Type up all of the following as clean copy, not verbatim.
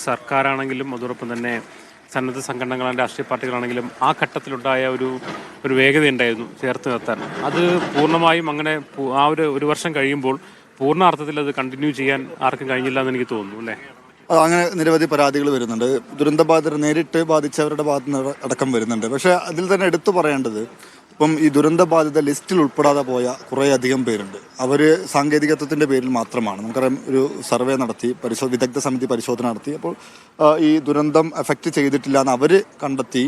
സർക്കാരാണെങ്കിലും അതോടൊപ്പം തന്നെ സന്നദ്ധ സംഘടനകളും രാഷ്ട്രീയ പാർട്ടികളാണെങ്കിലും ആ ഘട്ടത്തിലുണ്ടായ ഒരു വേഗതയുണ്ടായിരുന്നു ചേർത്ത് നിർത്താൻ. അത് പൂർണ്ണമായും അങ്ങനെ ആ ഒരു വർഷം കഴിയുമ്പോൾ പൂർണ്ണാർത്ഥത്തിൽ അത് കണ്ടിന്യൂ ചെയ്യാൻ ആർക്കും കഴിഞ്ഞില്ല എന്ന് എനിക്ക് തോന്നുന്നു, അല്ലേ? അങ്ങനെ നിരവധി പരാതികൾ വരുന്നുണ്ട്. ദുരന്തബാധിതർ നേരിട്ട് ബാധിച്ചവരുടെ ഭാഗത്ത് നിന്ന് അടക്കം വരുന്നുണ്ട്. പക്ഷേ അതിൽ തന്നെ എടുത്തു പറയേണ്ടത്, ഇപ്പം ഈ ദുരന്തബാധിത ലിസ്റ്റിൽ ഉൾപ്പെടാതെ പോയ കുറേ അധികം പേരുണ്ട്. അവർ സാങ്കേതികത്വത്തിൻ്റെ പേരിൽ മാത്രമാണ്. നമുക്കറിയാം, ഒരു സർവേ നടത്തി വിദഗ്ധ സമിതി പരിശോധന നടത്തി. അപ്പോൾ ഈ ദുരന്തം എഫക്റ്റ് ചെയ്തിട്ടില്ല എന്ന് അവർ കണ്ടെത്തി,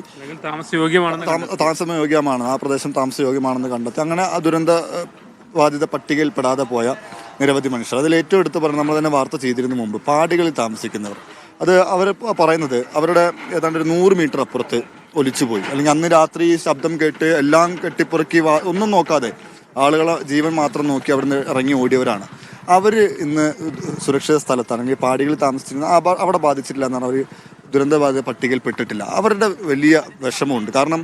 താമസയോഗ്യമാണ്, ആ പ്രദേശം താമസയോഗ്യമാണെന്ന് കണ്ടെത്തി. അങ്ങനെ ആ ദുരന്ത ബാധിത പട്ടികയിൽ പെടാതെ പോയ നിരവധി മനുഷ്യർ. അതിൽ ഏറ്റവും എടുത്ത് പറഞ്ഞ് നമ്മൾ തന്നെ വാർത്ത ചെയ്തിരുന്നു മുമ്പ്, പാടികളിൽ താമസിക്കുന്നവർ. അത് അവർ പറയുന്നത് അവരുടെ ഏതാണ്ട് ഒരു 100 മീറ്റർ അപ്പുറത്ത് ഒലിച്ചുപോയി, അല്ലെങ്കിൽ അന്ന് രാത്രി ശബ്ദം കേട്ട് എല്ലാം കെട്ടിപ്പുറക്കി ഒന്നും നോക്കാതെ ആളുകളെ ജീവൻ മാത്രം നോക്കി അവിടുന്ന് ഇറങ്ങി ഓടിയവരാണ്. അവർ ഇന്ന് സുരക്ഷിത സ്ഥലത്താണ്, അല്ലെങ്കിൽ പാടികളിൽ താമസിച്ചിരുന്ന അവിടെ ബാധിച്ചിട്ടില്ല എന്നാണ് അവർ ദുരന്തബാധിത പട്ടികയിൽ പെട്ടിട്ടില്ല. അവരുടെ വലിയ വിഷമമുണ്ട്. കാരണം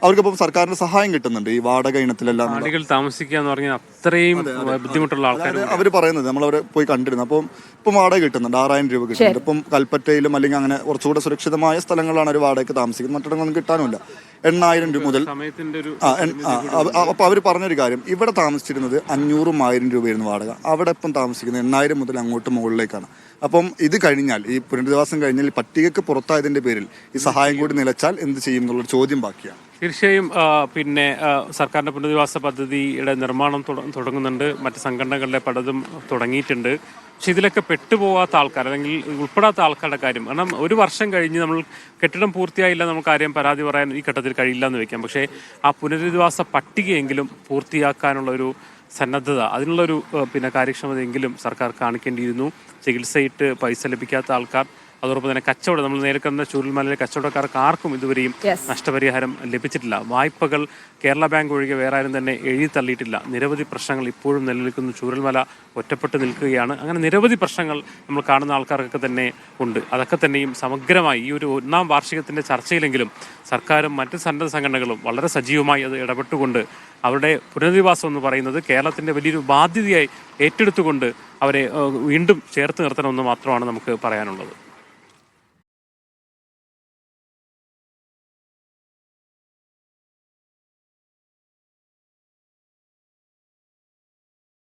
അവർക്കിപ്പം സർക്കാരിന്റെ സഹായം കിട്ടുന്നുണ്ട് ഈ വാടക ഇനത്തിലെല്ലാം. താമസിക്കുക എന്ന് പറഞ്ഞാൽ അത്രയും ബുദ്ധിമുട്ടുള്ള ആൾക്കാർ അവർ പറയുന്നത്, നമ്മളവരെ പോയി കണ്ടിരുന്നു. അപ്പം ഇപ്പം വാടക കിട്ടുന്നുണ്ട്, 6000 രൂപ കിട്ടുന്നുണ്ട്. ഇപ്പം കൽപ്പറ്റയിലും അല്ലെങ്കിൽ അങ്ങനെ കുറച്ചുകൂടെ സുരക്ഷിതമായ സ്ഥലങ്ങളാണ് ഒരു വാടകയ്ക്ക് താമസിക്കുന്നത്. മറ്റിടങ്ങളൊന്നും കിട്ടാനുമില്ല. 8000 രൂപ മുതൽ. അപ്പൊ അവർ പറഞ്ഞൊരു കാര്യം, ഇവിടെ താമസിച്ചിരുന്നത് 500-1000 രൂപയായിരുന്നു വാടക. അവിടെ ഇപ്പം താമസിക്കുന്നത് 8000 മുതൽ അങ്ങോട്ട് മുകളിലേക്കാണ്. അപ്പം ഇത് കഴിഞ്ഞാൽ, ഈ പുനരധിവാസം കഴിഞ്ഞാൽ പട്ടികയ്ക്ക് പുറത്തായതിന്റെ പേരിൽ ഈ സഹായം കൂടി നിലച്ചാൽ എന്ത് ചെയ്യും എന്നുള്ളൊരു ചോദ്യം ബാക്കിയാണ്. തീർച്ചയായും. പിന്നെ സർക്കാരിൻ്റെ പുനരധിവാസ പദ്ധതിയുടെ നിർമ്മാണം തുടങ്ങുന്നുണ്ട്. മറ്റ് സംഘടനകളുടെ പലതും തുടങ്ങിയിട്ടുണ്ട്. പക്ഷെ ഇതിലൊക്കെ പെട്ടുപോകാത്ത ആൾക്കാർ, അല്ലെങ്കിൽ ഉൾപ്പെടാത്ത ആൾക്കാരുടെ കാര്യം, കാരണം ഒരു വർഷം കഴിഞ്ഞ് നമ്മൾ കെട്ടിടം പൂർത്തിയായില്ല, നമുക്ക് ആരെയും പരാതി പറയാൻ ഈ ഘട്ടത്തിൽ കഴിയില്ല എന്ന് വെക്കാം. പക്ഷേ ആ പുനരധിവാസ പട്ടികയെങ്കിലും പൂർത്തിയാക്കാനുള്ള ഒരു സന്നദ്ധത, അതിനുള്ളൊരു കാര്യക്ഷമതയെങ്കിലും സർക്കാർ കാണിക്കേണ്ടിയിരുന്നു. ചികിത്സയിട്ട് പൈസ ലഭിക്കാത്ത ആൾക്കാർ, അതോടൊപ്പം തന്നെ കച്ചവടം, നമ്മൾ നേരെ കണ്ട ചൂരൽമലയിലെ കച്ചവടക്കാർക്ക് ആർക്കും ഇതുവരെയും നഷ്ടപരിഹാരം ലഭിച്ചിട്ടില്ല. വായ്പകൾ കേരള ബാങ്ക് ഒഴികെ വേറെ ആരും തന്നെ എഴുതി തള്ളിയിട്ടില്ല. നിരവധി പ്രശ്നങ്ങൾ ഇപ്പോഴും നിലനിൽക്കുന്നു. ചൂരൽമല ഒറ്റപ്പെട്ട് നിൽക്കുകയാണ്. അങ്ങനെ നിരവധി പ്രശ്നങ്ങൾ നമ്മൾ കാണുന്ന ആൾക്കാർക്കൊക്കെ തന്നെ ഉണ്ട്. അതൊക്കെ തന്നെയും സമഗ്രമായി ഈ ഒരു 1ാം വാർഷികത്തിൻ്റെ ചർച്ചയിലെങ്കിലും സർക്കാരും മറ്റ് സന്നദ്ധ സംഘടനകളും വളരെ സജീവമായി അത് ഇടപെട്ടുകൊണ്ട് അവരുടെ പുനരധിവാസം എന്ന് പറയുന്നത് കേരളത്തിൻ്റെ വലിയൊരു ബാധ്യതയായി ഏറ്റെടുത്തുകൊണ്ട് അവരെ വീണ്ടും ചേർത്ത് നിർത്തണമെന്ന് മാത്രമാണ് നമുക്ക് പറയാനുള്ളത്.